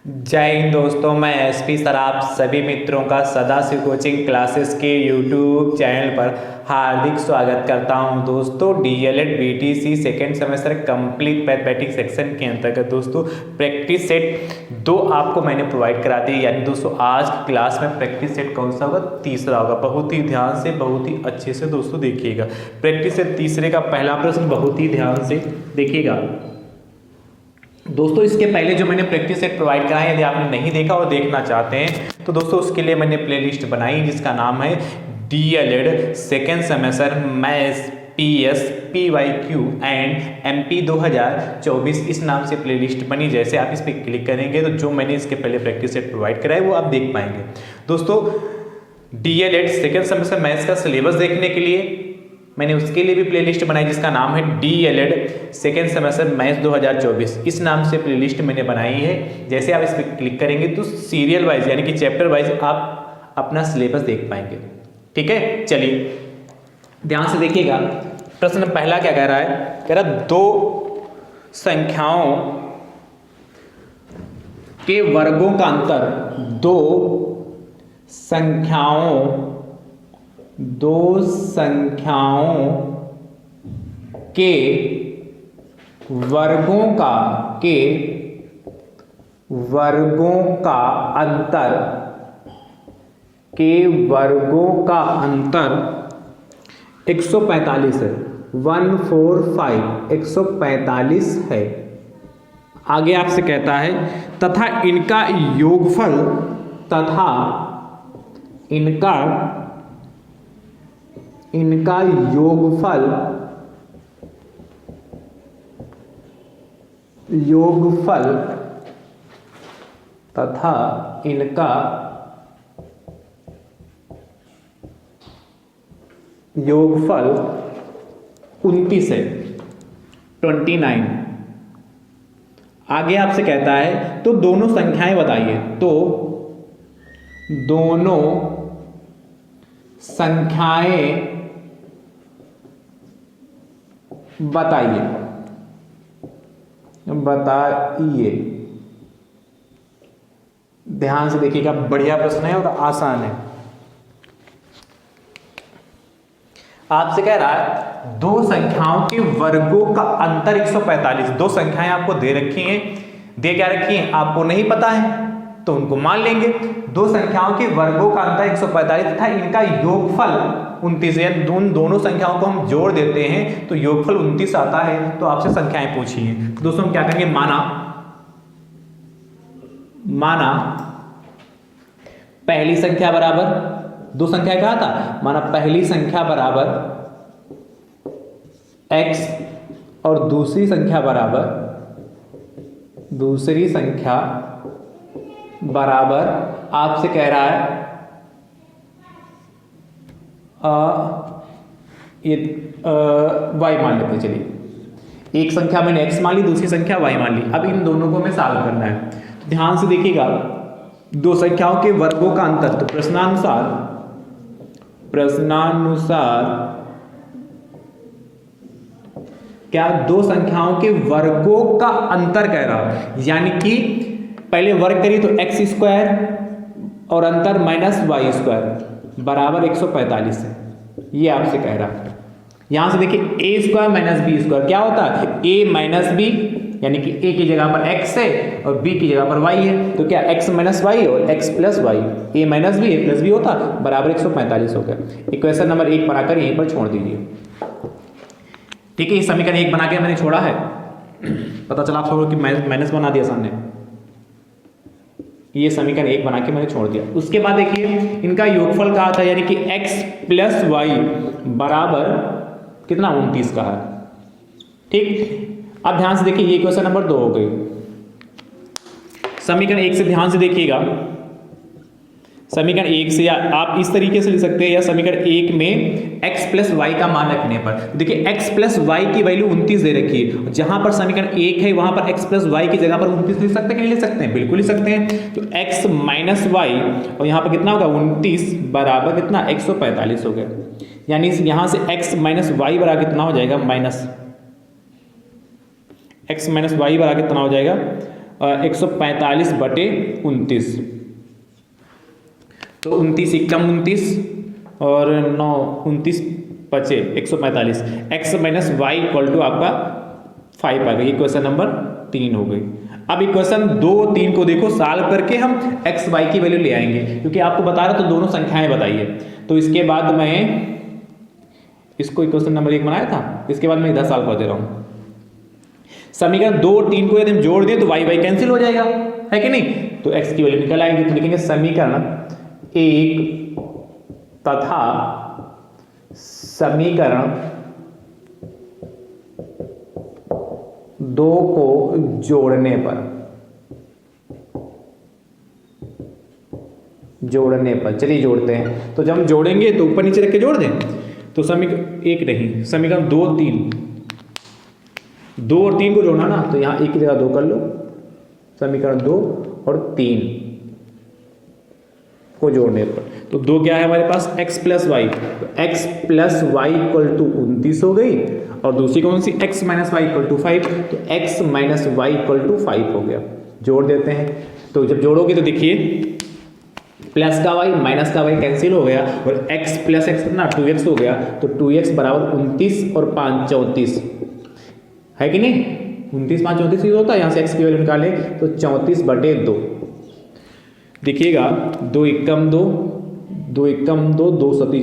जय हिंद दोस्तों, मैं एसपी सर आप सभी मित्रों का सदाशिव कोचिंग क्लासेस के यूट्यूब चैनल पर हार्दिक स्वागत करता हूं। दोस्तों DElEd BTC second semester complete mathematics section के अंतर्गत दोस्तों प्रैक्टिस सेट 2 आपको मैंने प्रोवाइड करा दी। यानी दोस्तों आज की क्लास में प्रैक्टिस सेट कौन सा होगा? तीसरा होगा। बहुत ही ध्यान से, बहुत ही अच्छे से दोस्तों देखिएगा। प्रैक्टिस सेट तीसरे का पहला प्रश्न बहुत ही ध्यान से देखिएगा दोस्तों। इसके पहले जो मैंने प्रैक्टिस सेट प्रोवाइड कराया, यदि आपने नहीं देखा और देखना चाहते हैं तो दोस्तों उसके लिए मैंने प्लेलिस्ट बनाई जिसका नाम है DElEd second semester maths PS PYQ and MP 2024 इस नाम से प्लेलिस्ट बनी। जैसे आप इस पर क्लिक करेंगे तो जो मैंने इसके पहले प्रैक्टिस सेट प्रोवाइड कराया वो आप देख पाएंगे। दोस्तों डीएलएड सेकेंड सेमेस्टर मैथ्स का सिलेबस देखने के लिए मैंने उसके लिए भी प्लेलिस्ट बनाई जिसका नाम है डीएलएड सेकेंड सेमेस्टर मैथ्स 2024 इस नाम से प्लेलिस्ट मैंने बनाई है। जैसे आप इस पर क्लिक करेंगे तो सीरियल वाइज यानी कि चैप्टर वाइज आप अपना सिलेबस देख पाएंगे। ठीक है, चलिए ध्यान से देखिएगा। प्रश्न पहला क्या कह रहा है? कह रहा दो संख्याओं के वर्गों का अंतर दो संख्याओं के वर्गों का अंतर 145 है। 145 145 है। आगे आपसे कहता है तथा इनका योगफल तथा इनका योगफल 29 है, 29। आगे आपसे कहता है तो दोनों संख्याएं बताइए। तो दोनों संख्याएं बताइए। ध्यान से देखिएगा, बढ़िया प्रश्न है और आसान है। आपसे कह रहा है दो संख्याओं के वर्गों का अंतर 145। दो संख्याएं आपको दे रखी हैं, दे क्या रखी हैं आपको नहीं पता है तो उनको मान लेंगे। दो संख्याओं के वर्गों का अंतर 145 तथा इनका योगफल 29 है। दोनों संख्याओं को हम जोड़ देते हैं तो योगफल 29 आता है। तो आपसे संख्याएं पूछी हैं तो दोस्तों हम क्या करेंगे? माना पहली संख्या बराबर, दो संख्या कहा था, माना पहली संख्या बराबर x और दूसरी संख्या बराबर आपसे कह रहा है y मान लेते हैं। चलिए एक संख्या मैंने x मान ली, दूसरी संख्या y मान ली। अब इन दोनों को हमें सॉल्व करना है। तो ध्यान से देखिएगा, दो संख्याओं के वर्गों का अंतर, तो प्रश्नानुसार क्या दो संख्याओं के वर्गों का अंतर कह रहा है। यानी कि पहले वर्ग करिए तो x स्क्वायर और अंतर -y² बराबर 145 है। ये आपसे कह रहा है। यहां से देखिए a square minus b square क्या होता है? a माइनस b, यानी कि a की जगह पर x है और b की जगह पर y है। तो क्या x माइनस y और x plus y, a minus b a plus b होता बराबर 145 हो गया। इक्वेशन नंबर 1 बनाकर यहीं पर छोड़ दीजिए। ठीक है, ये समीकरण 1 बना के मैंने छोड़ा है। पता चला आप लोगों कि माइनस बना दिया सामने। ये समीकरण 1 बना के मैंने छोड़ दिया। उसके बाद देखिए इनका योगफल कहा था, यानी कि x प्लस वाई बराबर कितना? 29 का है। ठीक, अब ध्यान से देखिए ये क्वेश्चन नंबर 2 हो गई। समीकरण 1 से ध्यान से देखिएगा। समीकरण 1 से आप इस तरीके से लिख सकते हैं, या समीकरण 1 में x प्लस वाई का मान रखने पर देखिए x प्लस वाई की वैल्यू 29 दे रखी है। जहां पर समीकरण 1 है वहां पर x प्लस वाई की जगह पर 29 लिख सकते हैं कि नहीं लिख सकते हैं? बिल्कुल लिख सकते हैं। तो x माइनस वाई और यहाँ पर कितना होगा? 29 बराबर कितना? 145 हो गया। यानी यहां से x माइनस वाई बराबर कितना हो जाएगा? x माइनस वाई बराबर कितना हो जाएगा? 145/29, तो 29 एकम 29 और 9 29 बचे 145। x minus y equal to आपका 5 आ गई। इक्वेशन नंबर 3 हो गई। अब इक्वेशन 2 3 को देखो, सॉल्व करके हम x y की वैल्यू ले आएंगे, क्योंकि आपको बता रहा तो दोनों संख्याएं बताइए। तो इसके बाद मैं इसको इक्वेशन नंबर 1 बनाया था, इसके बाद मैं इधर सॉल्व कर दे रहा हूं। समीकरण 2 और 3 को यदि हम जोड़ दें तो y y कैंसिल हो जाएगा, है कि नहीं? तो x की वैल्यू निकल आएगी। तो लिखेंगे समीकरण 1 तथा समीकरण 2 को जोड़ने पर चलिए जोड़ते हैं। तो जब हम जोड़ेंगे तो ऊपर नीचे रख के जोड़ दें। तो समीकरण 1 नहीं, समीकरण 2 और 3 को जोड़ना ना, तो यहां 1 की जगह 2 कर लो। समीकरण 2 और 3 को जोड़ने पर तो 2 क्या है हमारे पास, x प्लस वाई, तो x plus y equal to 29 हो गई। और दूसरी कौन सी, x minus y equal to 5, तो x minus y equal to 5 हो गया। जोड़ देते हैं। तो जब जोड़ोगे तो देखिए प्लस का y माइनस का y कैंसिल हो गया और x प्लस एक्स कितना 2x हो गया। तो 2x बराबर 29 और 5 34, है कि नहीं? 29 5 34 ही होता है। यहाँ से x की वैल्यू निकाले तो 34/2। देखिएगा 2 एकम 2 2 एकम 2 2 सती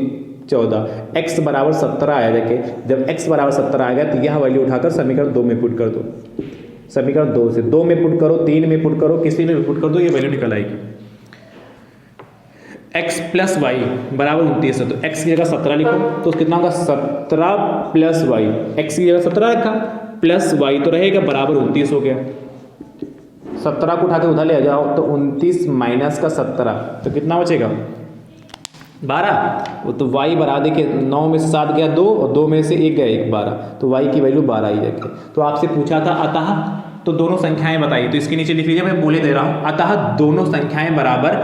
14, x बराबर 17 आया। देखिए जब x बराबर 17 आएगा तो यह वैल्यू उठाकर समीकरण 2 में पुट कर दो। समीकरण 2 से 2 में पुट करो, 3 में पुट करो, किसी में भी पुट कर दो, ये वैल्यू निकल आएगी। x प्लस वाई बराबर 29 है, तो x की जगह 17 लिखो, तो कितना होगा 17 प्लस वाई। x की जगह 17 रखा, प्लस वाई तो रहेगा बराबर 29 हो गया। 17 को उठा के उधर ले जाओ तो 29 माइनस का 17, तो कितना बचेगा 12। वो तो y बरा दे के 9 में से 7 गया 2 और 2 में से 1 गया 1 12, तो y की वैल्यू 12 ही रखे। तो आपसे पूछा था अतः तो दोनों संख्याएं बताइए, तो इसके नीचे लिख लीजिए, मैं बोले दे रहा हूं अतः दोनों संख्याएं बराबर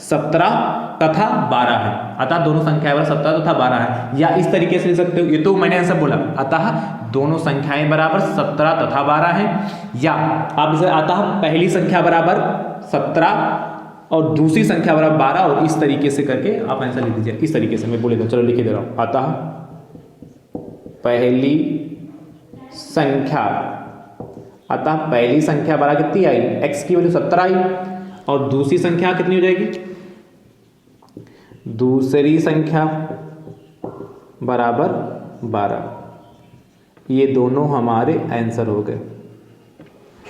17 तथा 12 है। अतः दोनों संख्याएं बराबर 17 तथा 12 है। या इस तरीके से लिख सकते हो, ये तो मैंने ऐसा बोला अतः दोनों संख्याएं बराबर 17 तथा 12 है, या आप इसे अतः पहली संख्या बराबर 17 और दूसरी संख्या बराबर 12, और इस तरीके से करके आप आंसर लिख दीजिए। इस तरीके से मैं बोले दो, चलो लिख दे रहा हूं अतः पहली संख्या बराबर कितनी आई, x की वैल्यू 17 आई, और दूसरी संख्या कितनी हो जाएगी, दूसरी संख्या बराबर 12। ये दोनों हमारे आंसर हो गए।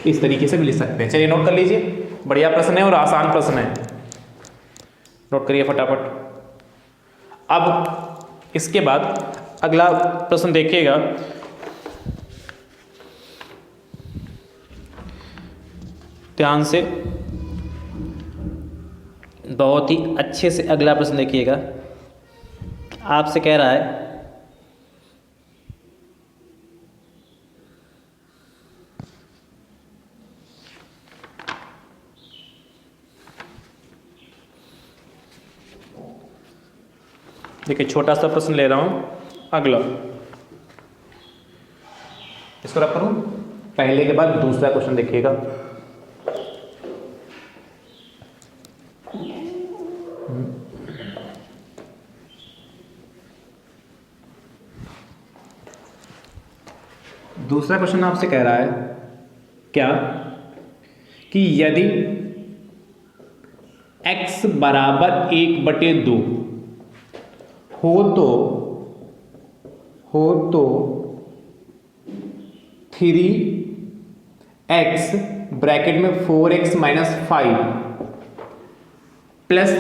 इस तरीके से भी लिख सकते हैं। चलिए नोट कर लीजिए, बढ़िया प्रश्न है और आसान प्रश्न है, नोट करिए फटाफट। अब इसके बाद अगला प्रश्न देखिएगा, ध्यान से बहुत ही अच्छे से अगला प्रश्न देखिएगा। आपसे कह रहा है देखिए, छोटा सा प्रश्न ले रहा हूं अगला, इसको रख करूं, पहले के बाद दूसरा क्वेश्चन देखिएगा। दूसरा क्वेश्चन आपसे कह रहा है क्या कि यदि x बराबर 1/2 हो तो 3x ब्रैकेट में 4x माइनस 5 प्लस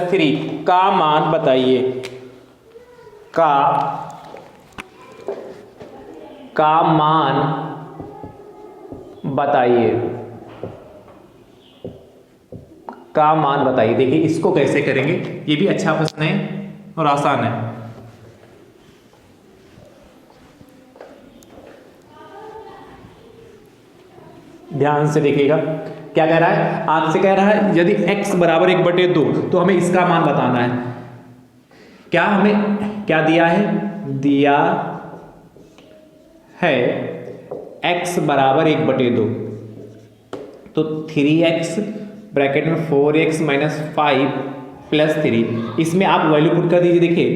3 का मान बताइए, का मान बताइए। देखिए इसको कैसे करेंगे, ये भी अच्छा प्रश्न है और आसान है। ध्यान से देखिएगा, क्या कह रहा है, आपसे कह रहा है यदि x बराबर 1/2 तो हमें इसका मान बताना है। क्या हमें क्या दिया है, दिया है x बराबर 1/2, तो 3x ब्रैकेट में 4x माइनस 5 प्लस 3, इसमें आप वैल्यू पुट कर दीजिए। देखिए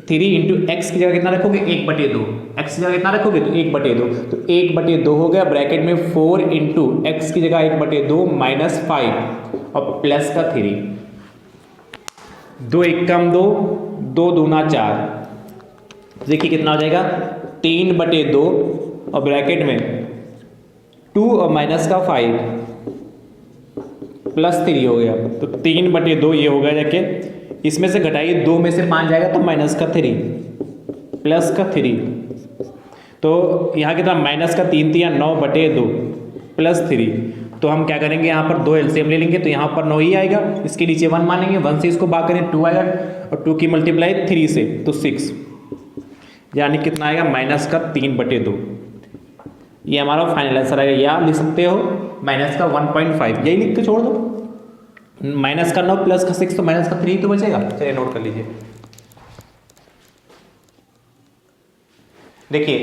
3 इंटू एक्स की जगह कितना रखोगे 1/2, एक्स की जगह कितना रखोगे तो 1/2, तो 1/2 हो गया, ब्रैकेट में 4 इंटू एक्स की जगह 1/2 माइनस 5 और प्लस का 3, 2 1 कम 2, 2 दूना 4, देखिए कितना हो जाएगा 3/2 और ब्रैकेट में 2 और माइनस का 5 प्लस 3 हो गया, तो 3/2 ये हो गया। जाके इसमें से घटाइए, 2 में से 5 जाएगा तो माइनस का 3 प्लस का 3, तो यहाँ कितना माइनस का 3 3 9/2 प्लस 3, तो हम क्या करेंगे यहाँ पर 2 एलसीएम ले लेंगे, तो यहाँ पर 9 ही आएगा, इसके नीचे 1 मानेंगे, 1 से इसको भाग करें 2 आएगा और 2 की मल्टीप्लाई 3 से तो 6, यानी कितना आएगा माइनस का 3/2। ये हमारा फाइनल आंसर आएगा, या लिख सकते हो माइनस का 1.5, यही लिख के छोड़ दो, माइनस का 9 प्लस का 6 तो माइनस का 3 तो बचेगा। चलिए नोट कर लीजिए। देखिए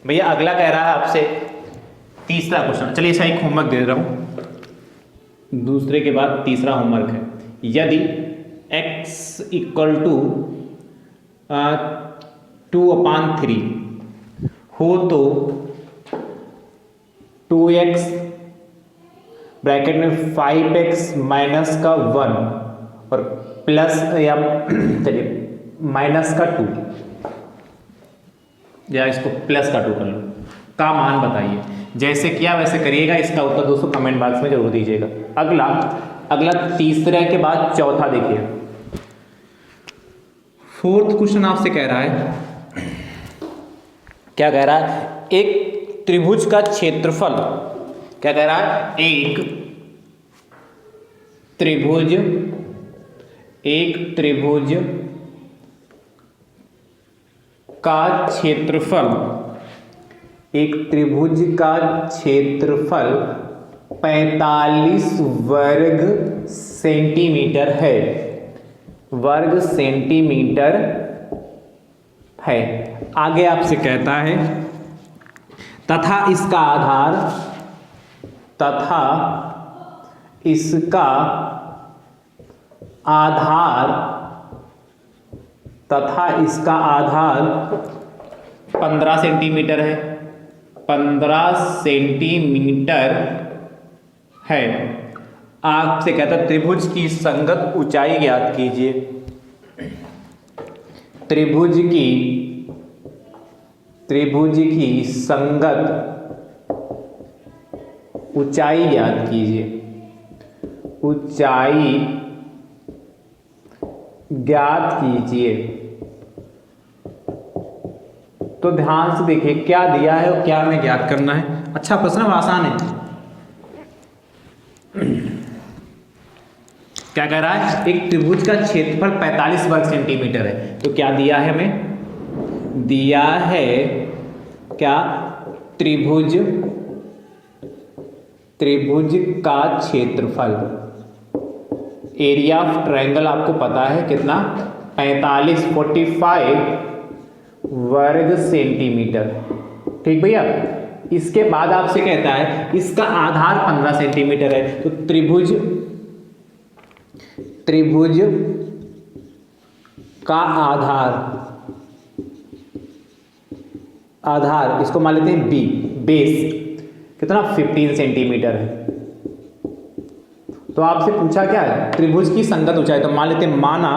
भैया अगला कह रहा है आपसे तीसरा क्वेश्चन, चलिए इसका एक होमवर्क दे रहा हूं, दूसरे के बाद तीसरा होमवर्क है। यदि x इक्वल टू 2/3 हो तो 2x ब्रैकेट में 5x माइनस का 1 और प्लस या चलिए माइनस का 2, या इसको प्लस का 2 कर लो, का मान बताइए। जैसे किया वैसे करिएगा, इसका उत्तर दोस्तों कमेंट बॉक्स में जरूर दीजिएगा। अगला तीसरे के बाद चौथा देखिए, फोर्थ क्वेश्चन आपसे कह रहा है, क्या कह रहा है, एक त्रिभुज का क्षेत्रफल, क्या कह रहा है, एक त्रिभुज का क्षेत्रफल, एक त्रिभुज का क्षेत्रफल 45 वर्ग सेंटीमीटर है, वर्ग सेंटीमीटर है। आगे आपसे कहता है तथा इसका आधार 15 सेंटीमीटर है, 15 सेंटीमीटर है। आपसे कहता है त्रिभुज की संगत ऊंचाई ज्ञात कीजिए, त्रिभुज की संगत ऊंचाई ज्ञात कीजिए, ऊंचाई ज्ञात कीजिए। तो ध्यान से देखिए क्या दिया है और क्या हमें ज्ञात करना है। अच्छा प्रश्न आसान है। क्या कह रहा है, एक त्रिभुज का क्षेत्रफल 45 वर्ग सेंटीमीटर है, तो क्या दिया है हमें, दिया है क्या, त्रिभुज का क्षेत्रफल, एरिया ऑफ ट्रायंगल आपको पता है कितना, 45 वर्ग सेंटीमीटर। ठीक भैया, इसके बाद आपसे कहता है इसका आधार 15 सेंटीमीटर है, तो त्रिभुज का आधार इसको मान लेते हैं बी, बेस कितना 15 सेंटीमीटर है। तो आपसे पूछा क्या है, त्रिभुज की संगत ऊंचाई, तो मान लेते हैं, माना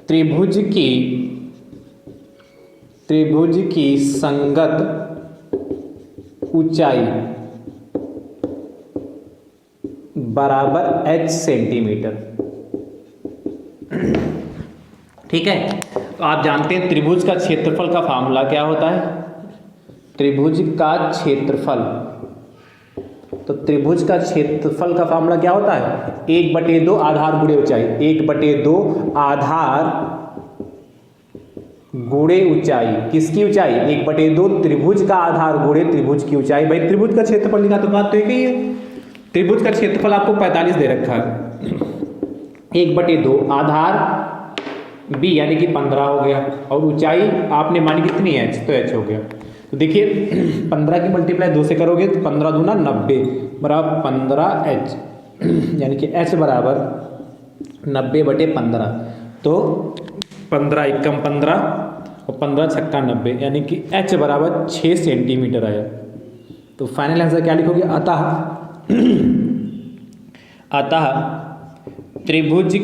त्रिभुज की संगत ऊंचाई बराबर h सेंटीमीटर। ठीक है, तो आप जानते हैं त्रिभुज का क्षेत्रफल का फार्मूला क्या होता है, त्रिभुज का क्षेत्रफल, तो त्रिभुज का क्षेत्रफल का फार्मूला क्या होता है, 1/2 आधार गुणे ऊंचाई, 1/2 आधार गुणे ऊंचाई, किसकी ऊंचाई, 1/2 त्रिभुज का आधार गुणे त्रिभुज की ऊंचाई। भाई त्रिभुज का क्षेत्रफल लिखा तो बात तो एक ही है, त्रिभुज का क्षेत्रफल आपको 45 दे रखा है, 1/2 आधार b यानी कि 15 हो गया, और ऊंचाई आपने मानी कितनी है, h, तो h हो गया। तो देखिए 15 की मल्टीप्लाई 2 से करोगे तो 15 दूना 90 बराबर 15H, यानी कि H बराबर 90/15। तो 15 एकम 15 और 15 छक्का 90, यानी कि H बराबर 6 सेंटीमीटर आया। तो फाइनल आंसर क्या लिखोगे? अतः त्रिभुज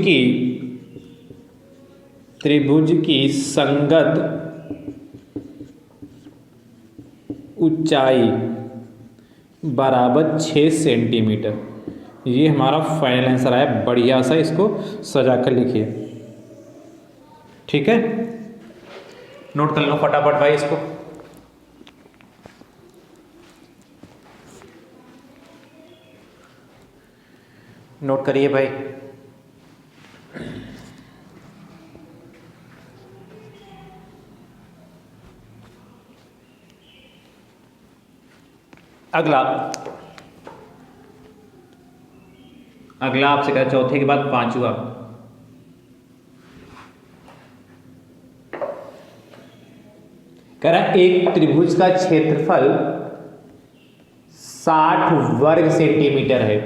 की संगत ऊंचाई बराबर 6 सेंटीमीटर। ये हमारा फाइनल आंसर आया। बढ़िया सा इसको सजा कर लिखिए, ठीक है। नोट कर लो फटाफट भाई इसको। नोट करिए भाई। अगला आपसे कहा चौथे के बाद पांचवा। कह रहा है एक त्रिभुज का क्षेत्रफल 60 वर्ग सेंटीमीटर है,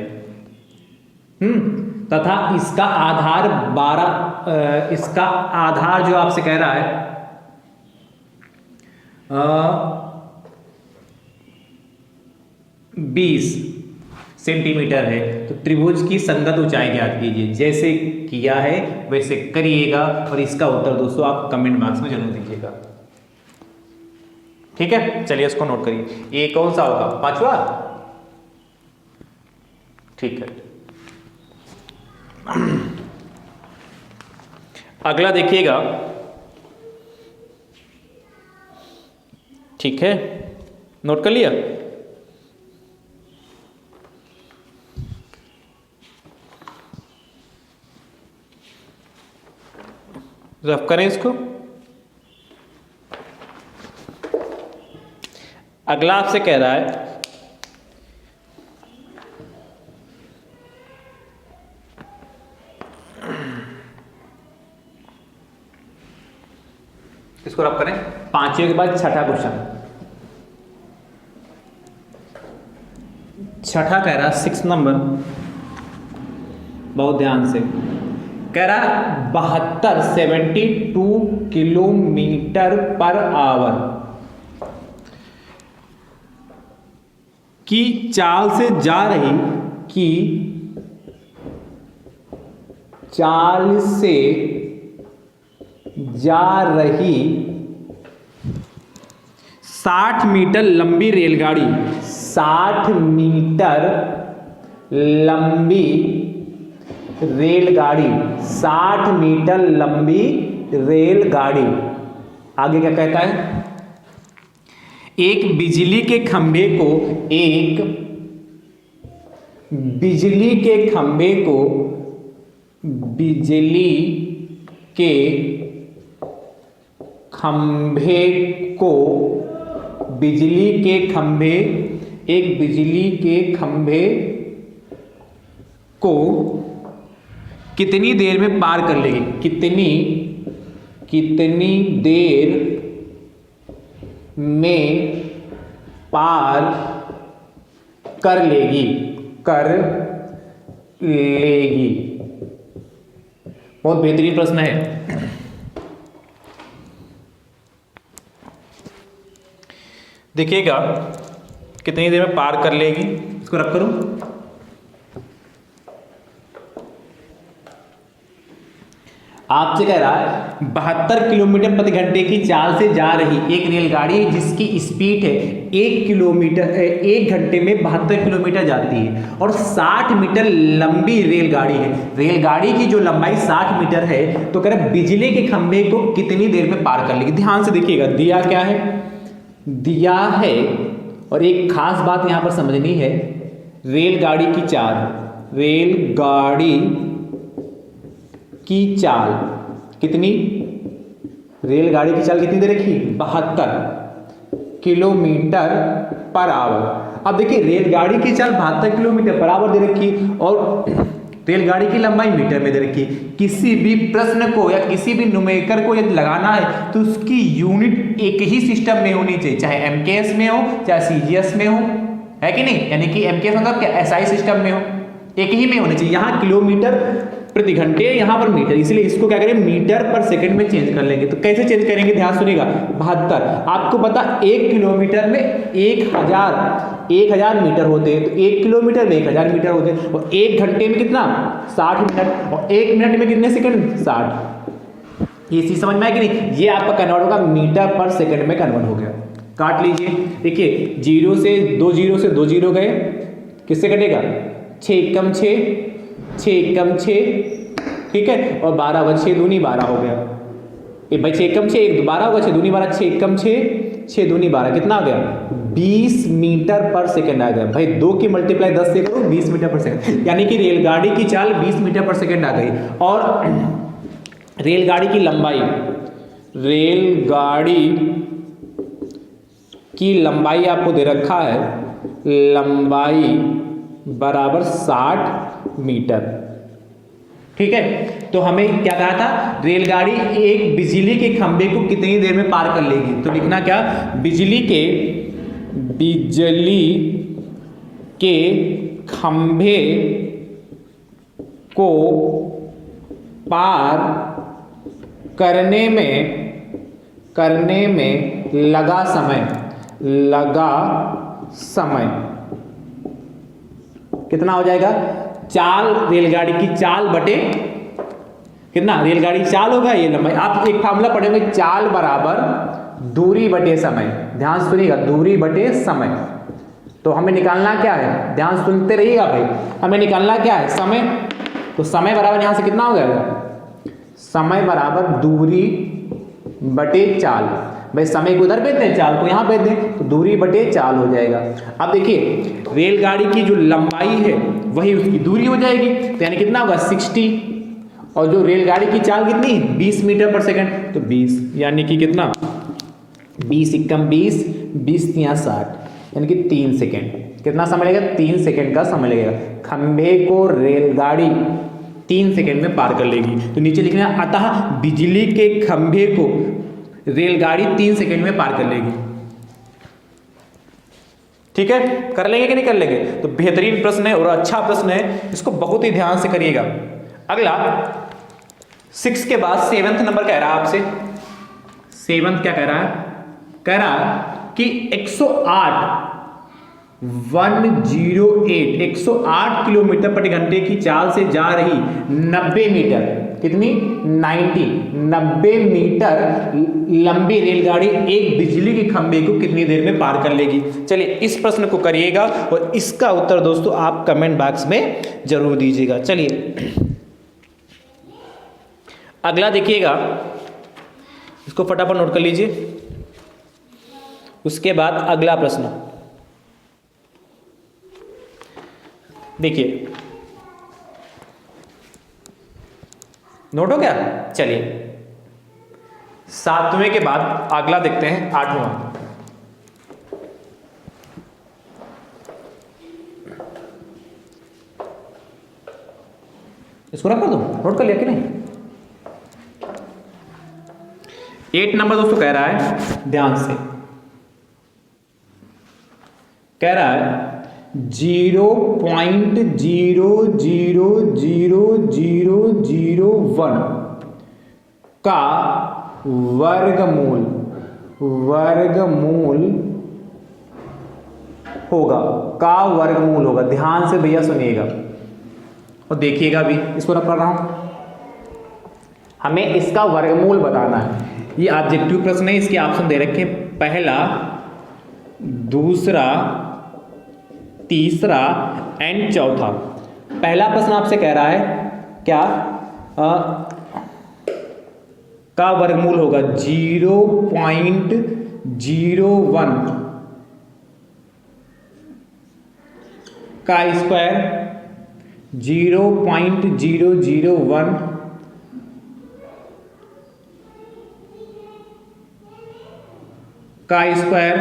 तथा इसका आधार 12, इसका आधार जो आपसे कह रहा है 20 सेंटीमीटर है। तो त्रिभुज की संगत ऊंचाई ज्ञात कीजिए। जैसे किया है वैसे करिएगा और इसका उत्तर दोस्तों आप कमेंट बॉक्स में जरूर दीजिएगा, ठीक है। चलिए इसको नोट करिए। ये कौन सा होगा? पांचवा, ठीक है। अगला देखिएगा, ठीक है। नोट कर लिया? रफ करें इसको। अगला आपसे कह रहा है इसको रफ करें। पांचवें के बाद छठा क्वेश्चन। छठा कह रहा 6 नंबर, बहुत ध्यान से कह रहा 72 किलोमीटर पर आवर की चाल से जा रही 60 मीटर लंबी रेलगाड़ी, 60 मीटर लंबी रेलगाड़ी, 60 मीटर लंबी रेलगाड़ी। आगे क्या कहता है? एक बिजली के खंभे को बिजली के खंभे को कितनी देर में पार कर लेगी? कितनी देर में पार कर लेगी? बहुत बेहतरीन प्रश्न है। देखिएगा कितनी देर में पार कर लेगी। इसको रख करूं। आपसे कह रहा है 72 किलोमीटर प्रति घंटे की चाल से जा रही एक रेलगाड़ी जिसकी स्पीड है 1 घंटे में 72 किलोमीटर जाती है और 60 मीटर लंबी रेलगाड़ी है। रेलगाड़ी की जो लंबाई 60 मीटर है, तो कह रहा है बिजली के खंभे को कितनी देर में पार कर लेगी। ध्यान से देखिएगा, दिया क्या है? दिया है, और एक खास बात यहां पर समझनी है, रेलगाड़ी की चाल कितनी? रेलगाड़ी की चाल कितनी दे रखी? 72 किलोमीटर पर आवर। अब देखिए रेलगाड़ी की चाल 72 किलोमीटर पर आवर दे रखी और रेलगाड़ी की लंबाई मीटर में दे रखी है। किसी भी प्रश्न को या किसी भी न्यूमेरिकल को यदि लगाना है तो उसकी यूनिट एक ही सिस्टम में होनी चाहिए, चाहे एमकेएस में हो चाहे सीजीएस में हो, है कि नहीं। यानी कि एमकेएस मतलब क्या, एसआई सिस्टम में हो, एक ही में होना चाहिए। यहाँ किलोमीटर प्रति घंटे, यहाँ पर मीटर, इसलिए इसको क्या करें, मीटर पर सेकंड में चेंज कर लेंगे। तो कैसे चेंज करेंगे, ध्यान सुनिएगा। 72 आपको पता 1 किलोमीटर में 1000 मीटर होते हैं, तो 1 किलोमीटर में 1000 मीटर होते हैं, और 1 घंटे में कितना 60 मिनट, और 1 मिनट में कितने सेकंड 60। ये चीज समझ में आया कि नहीं। ये आपका कन्वर्ट होगा मीटर पर सेकंड में कन्वर्ट हो गया। काट लीजिए, देखिए 0 से 2 0 गए, किससे कटेगा, 6 कम 6 6 कम 6, ठीक है, और 12 व 6 दूनी 12 हो गया। भाई 6 कम 6 12 होगा, 6 दूनी 12, 6 कम 6 6 दूनी 12, कितना आ गया 20 मीटर पर सेकंड आ गया। भाई 2 की मल्टीप्लाई 10 से करो, 20 मीटर पर सेकंड, यानी कि रेलगाड़ी की चाल 20 मीटर पर सेकंड आ गई। और रेलगाड़ी की लंबाई आपको दे रखा है, लंबाई बराबर 60 मीटर, ठीक है। तो हमें क्या कहा था, रेलगाड़ी एक बिजली के खंभे को कितनी देर में पार कर लेगी। तो लिखना क्या, बिजली के खंभे को पार करने में लगा समय कितना हो जाएगा, चाल, रेलगाड़ी की चाल बटे कितना, रेलगाड़ी चाल होगा ये लंबाई। आप एक फार्मूला पढ़ेंगे, चाल बराबर दूरी बटे समय। ध्यान सुनिएगा, दूरी बटे समय। तो हमें निकालना क्या है, ध्यान सुनते रहिएगा भाई, हमें निकालना क्या है, समय। तो समय बराबर यहां से कितना हो गया, समय बराबर दूरी बटे चाल। भाई समय को उधर भेज दें, चाल को यहां भेज दें, तो दूरी बटे चाल हो जाएगा। अब देखिए रेलगाड़ी की जो लंबाई है वही उसकी दूरी हो जाएगी, तो यानी कितना होगा 60, और जो रेलगाड़ी की चाल कितनी 20 मीटर पर सेकंड, तो 20 यानी कि कितना 20 एकम 20 20 तिया 60, यानी कि 3 सेकंड। कितना समय लगेगा, 3 सेकंड का समय लगेगा। खंभे को रेलगाड़ी 3 सेकंड में पार कर लेगी। तो नीचे लिखना है, अतः बिजली के खंभे को रेलगाड़ी 3 सेकंड में पार कर लेगी। ठीक है, कर लेंगे कि नहीं कर लेंगे। तो बेहतरीन प्रश्न है और अच्छा प्रश्न है, इसको बहुत ही ध्यान से करिएगा। अगला 6 के बाद 7वां नंबर कह रहा है आपसे। 7वां क्या कह रहा है, कह रहा है कि 108 किलोमीटर प्रति घंटे की चाल से जा रही 90 मीटर, कितनी 90 मीटर लंबी रेलगाड़ी एक बिजली के खंभे को कितनी देर में पार कर लेगी। चलिए इस प्रश्न को करिएगा और इसका उत्तर दोस्तों आप कमेंट बॉक्स में जरूर दीजिएगा। चलिए अगला देखिएगा, इसको फटाफट नोट कर लीजिए। उसके बाद अगला प्रश्न देखिए, नोट हो गया। चलिए 7वें के बाद अगला देखते हैं 8वां। इसको रख कर दो, नोट कर लिया कि नहीं। 8 नंबर दोस्तों कह रहा है, ध्यान से कह रहा है 0.0000001 का वर्गमूल होगा। ध्यान से भैया सुनिएगा और देखिएगा भी, इसको रख रहा हूं, हमें इसका वर्गमूल बताना है। ये ऑब्जेक्टिव प्रश्न है, इसके ऑप्शन दे रखे पहला, दूसरा, तीसरा एंड चौथा। पहला प्रश्न आपसे कह रहा है क्या, का वर्गमूल होगा 0.01 का स्क्वायर, 0.001 का स्क्वायर।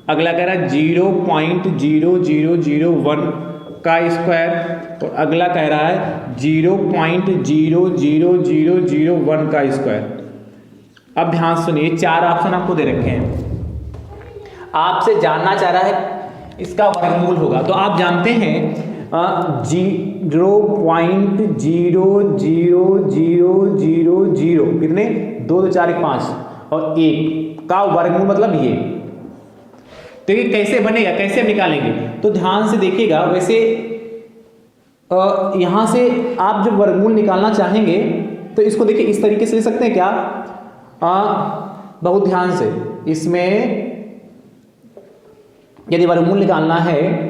अगला कह रहा है 0.0001 का स्क्वायर, और अगला कह रहा है 0.00001 का स्क्वायर। अब ध्यान सुनिए, चार ऑप्शन आपको दे रखे हैं, आपसे जानना चाह रहा है इसका वर्गमूल होगा। तो आप जानते हैं 0.00000 कितने, 2 2 4 1 5 और 1 का वर्गमूल मतलब ये। तो ये कैसे बनेगा, कैसे निकालेंगे, तो ध्यान से देखिएगा। वैसे यहां से आप जब वर्गमूल निकालना चाहेंगे तो इसको देखिए इस तरीके से ले सकते हैं क्या, बहुत ध्यान से। इसमें यदि वर्गमूल निकालना है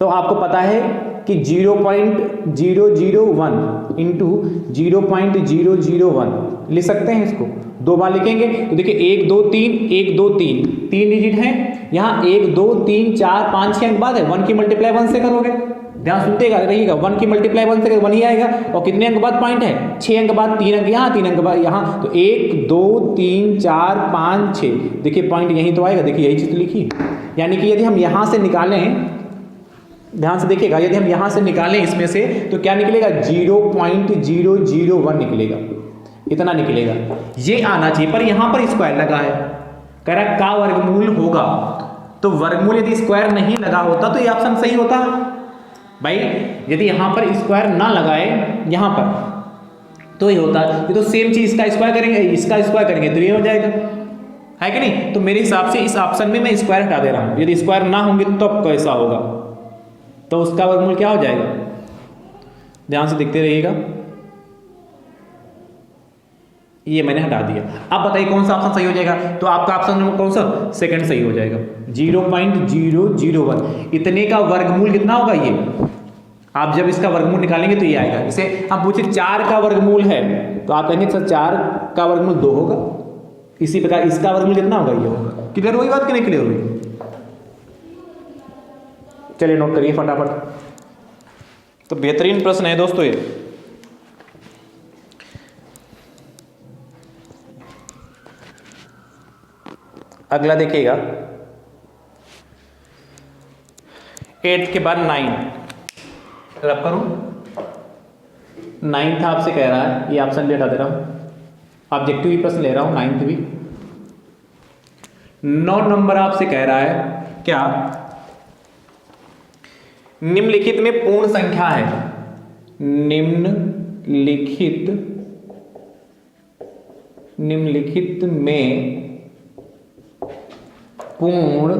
तो आपको पता है कि 0.001 इंटू 0.001 लिख सकते हैं। इसको दो बार लिखेंगे तो देखिए 1 2 3 1 2 3 तीन डिजिट हैं यहाँ, 1 2 3 4 5 6 अंक बाद है, 1 की मल्टीप्लाई 1 से करोगे, ध्यान सुनते रहिएगा, 1 की मल्टीप्लाई 1 से करोगे 1 ही आएगा। और कितने अंक बाद पॉइंट है, 6 अंक बाद, 3 अंक यहाँ 3 अंक बाद यहाँ, तो 1 2 3 4 5 6, देखिए पॉइंट यहीं तो आएगा, देखिए यही चीज तो लिखी। यानी कि यदि हम यहाँ से निकालें, ध्यान से देखिएगा, यदि हम यहां से निकालें इसमें से तो क्या निकलेगा, 0.001 निकलेगा, इतना निकलेगा, ये आना चाहिए। पर यहां पर स्क्वायर लगा है, कह रहा का वर्गमूल होगा, तो वर्गमूल यदि स्क्वायर नहीं लगा होता तो ये ऑप्शन सही होता भाई। यदि यहां पर स्क्वायर ना लगाए यहां पर तो ये होता, ये तो सेम चीज इसका स्क्वायर करेंगे, इसका स्क्वायर करेंगे तो ये हो जाएगा, है कि नहीं। तो मेरे हिसाब से इस ऑप्शन में मैं स्क्वायर हटा दे रहा हूं, यदि स्क्वायर ना होंगे तो अब कैसा होगा, तो उसका वर्गमूल क्या हो जाएगा, ध्यान से देखते रहिएगा। ये मैंने हटा दिया। अब बताइए कौन सा ऑप्शन सही हो जाएगा, तो आपका ऑप्शन कौन सा, सेकंड सही हो जाएगा, 0.001। इतने का वर्गमूल कितना होगा, ये आप जब इसका वर्गमूल निकालेंगे तो ये आएगा। जैसे हम पूछे 4 का वर्गमूल है तो आप कहेंगे सर 4 का वर्गमूल 2 होगा, इसी प्रकार इसका वर्गमूल कितना होगा, ये होगा। क्लियर हुई बात कि नहीं क्लियर हुई, चलिए नोट करिए फटाफट। तो बेहतरीन प्रश्न है दोस्तों ये। अगला देखिएगा, 8 के बाद 9 रब करूं, 9th आपसे कह रहा है, ये ऑप्शन ले हटा दे रहा हूं, ऑब्जेक्टिव ही प्रश्न ले रहा हूं, 9th भी। 9 नंबर आपसे कह रहा है क्या, निम्नलिखित में पूर्ण संख्या है, निम्नलिखित में पूर्ण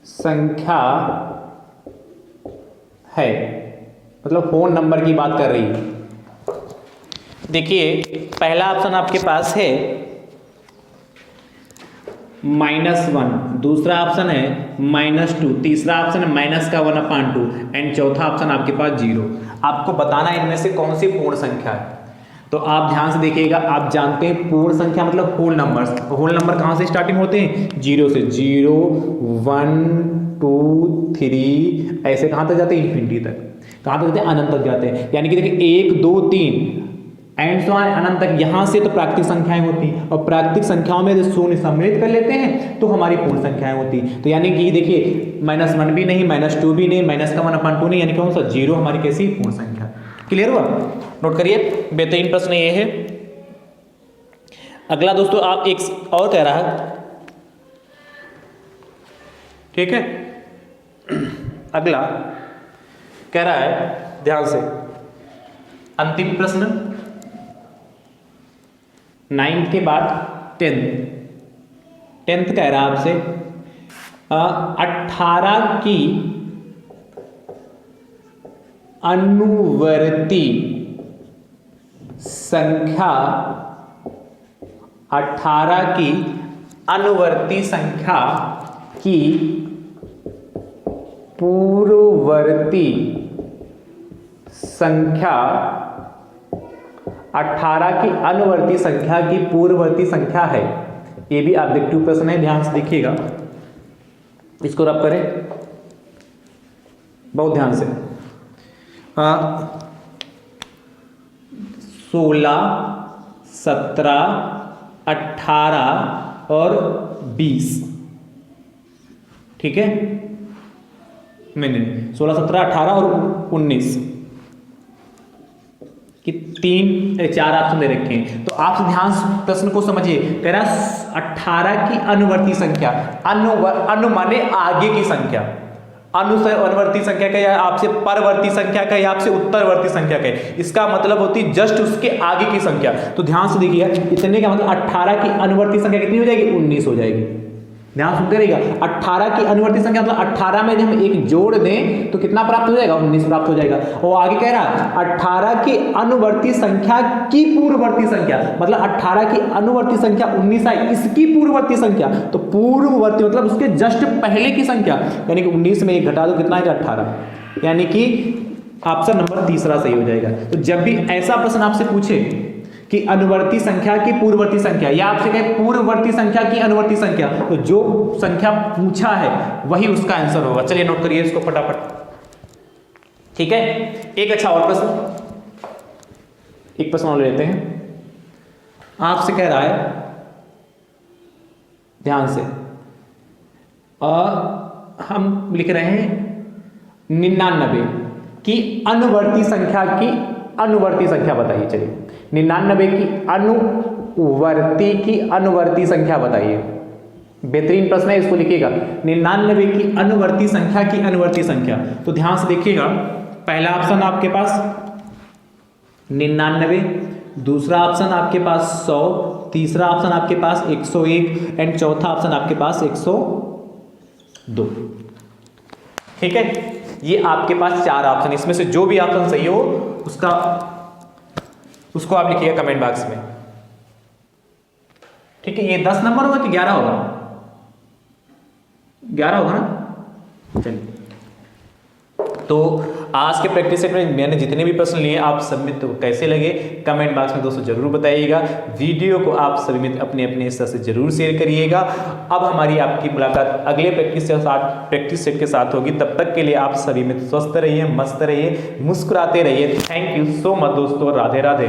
संख्या है, मतलब होल नंबर की बात कर रही है। देखिए पहला ऑप्शन आपके पास है -1, दूसरा ऑप्शन है -2, तीसरा ऑप्शन है -1/2 एंड चौथा ऑप्शन आपके पास 0। आपको बताना है इनमें से कौन सी पूर्ण संख्या है। तो आप ध्यान से देखिएगा, आप जानते हैं पूर्ण संख्या मतलब होल नंबर्स, होल नंबर कहाँ से स्टार्टिंग होते हैं, 0 से, 0 1 2 3 ऐसे कहाँ तक जाते हैं, इन्फिनिटी तक, कहाँ तक जाते हैं, अनंत तक जाते हैं। यानी कि देखिए 1 2 3 एंड सो अनंत तक, यहाँ से तो प्राकृतिक संख्याएं होती हैं, और प्राकृतिक संख्याओं में यदि शून्य सम्मिलित कर लेते हैं तो हमारी पूर्ण संख्याएं होती। तो यानी कि देखिए -1 भी नहीं, -2 भी नहीं, -1/2 नहीं, यानी कौन सा 0 हमारी कैसी पूर्ण संख्या। क्लियर हुआ, नोट करिए, बेहतरीन प्रश्न ये है। अगला दोस्तों आप एक और कह रहा है, ठीक है, अगला कह रहा है, ध्यान से, अंतिम प्रश्न 9th के बाद 10th कह रहा है आपसे 18 की अनुवर्ती संख्या, 18 की अनुवर्ती संख्या की पूर्ववर्ती संख्या, 18 की अनुवर्ती संख्या की पूर्ववर्ती संख्या है। ये भी ऑब्जेक्टिव प्रश्न है, ध्यान से देखिएगा, इसको रब करें बहुत ध्यान से। 16 17 18 और 20, ठीक है। नहीं 16 17 18 और 19 कि 4 ऑप्शन दे रखे हैं। तो आप ध्यान से प्रश्न को समझिए। कह रहा 18 की अनुवर्ती संख्या, अनु माने आगे की संख्या, अनुवर्ती संख्या का या आपसे परवर्ती संख्या का या आपसे उत्तरवर्ती संख्या का, इसका मतलब होती है जस्ट उसके आगे की संख्या। तो ध्यान से देखिएगा, इतने का मतलब 18 की अनुवर्ती संख्या कितनी हो जाएगी? 19 हो जाएगी। ध्यान सुनते रहिएगा, 18 की अनुवर्ती संख्या मतलब 18 में हम एक जोड़ दें तो कितना प्राप्त हो जाएगा? 19 प्राप्त हो जाएगा। और आगे कह रहा 18 की अनुवर्ती संख्या की पूर्ववर्ती संख्या, मतलब 18 की अनुवर्ती संख्या 19 आई, इसकी पूर्ववर्ती संख्या, तो पूर्ववर्ती मतलब उसके जस्ट पहले की संख्या, यानी कि 19 में एक घटा दो कितना आएगा? 18, यानी कि ऑप्शन नंबर तीसरा सही हो जाएगा। तो जब भी ऐसा प्रश्न आपसे पूछे कि अनुवर्ती संख्या की पूर्ववर्ती संख्या, या आपसे कहे पूर्ववर्ती संख्या की अनुवर्ती संख्या, तो जो संख्या पूछा है वही उसका आंसर होगा। चलिए नोट करिए इसको फटाफट, ठीक है। एक अच्छा और प्रश्न, एक प्रश्न और लेते हैं। आपसे कह रहा है, ध्यान से, हम लिख रहे हैं 99 की अनुवर्ती संख्या की अनुवर्ती संख्या बताइए। चलिए 99 की अनुवर्ती संख्या बताइए। बेहतरीन प्रश्न है, इसको लिखिएगा। 99 की अनुवर्ती संख्या की अनुवर्ती संख्या। तो ध्यान से देखिएगा, पहला ऑप्शन आपके पास 99, दूसरा ऑप्शन आपके पास 100, तीसरा ऑप्शन आपके पास 101 एंड चौथा ऑप्शन आपके पास 102। ठीक है, ये आपके पास 4 ऑप्शन, इसमें से जो भी ऑप्शन सही हो उसको आप लिखिएगा कमेंट बॉक्स में। ठीक है, ये 10 नंबर होगा कि 11 होगा? 11 होगा ना। चलिए, तो आज के प्रैक्टिस सेट में मैंने जितने भी प्रश्न लिए आप सब मित्र को कैसे लगे कमेंट बॉक्स में दोस्तों जरूर बताइएगा। वीडियो को आप सभी मित्र अपने अपने हिस्से से जरूर शेयर करिएगा। अब हमारी आपकी मुलाकात अगले प्रैक्टिस सेट के साथ होगी। तब तक के लिए आप सभी मित्र स्वस्थ रहिए, मस्त रहिए, मुस्कुराते रहिए। थैंक यू सो मच दोस्तों। राधे राधे।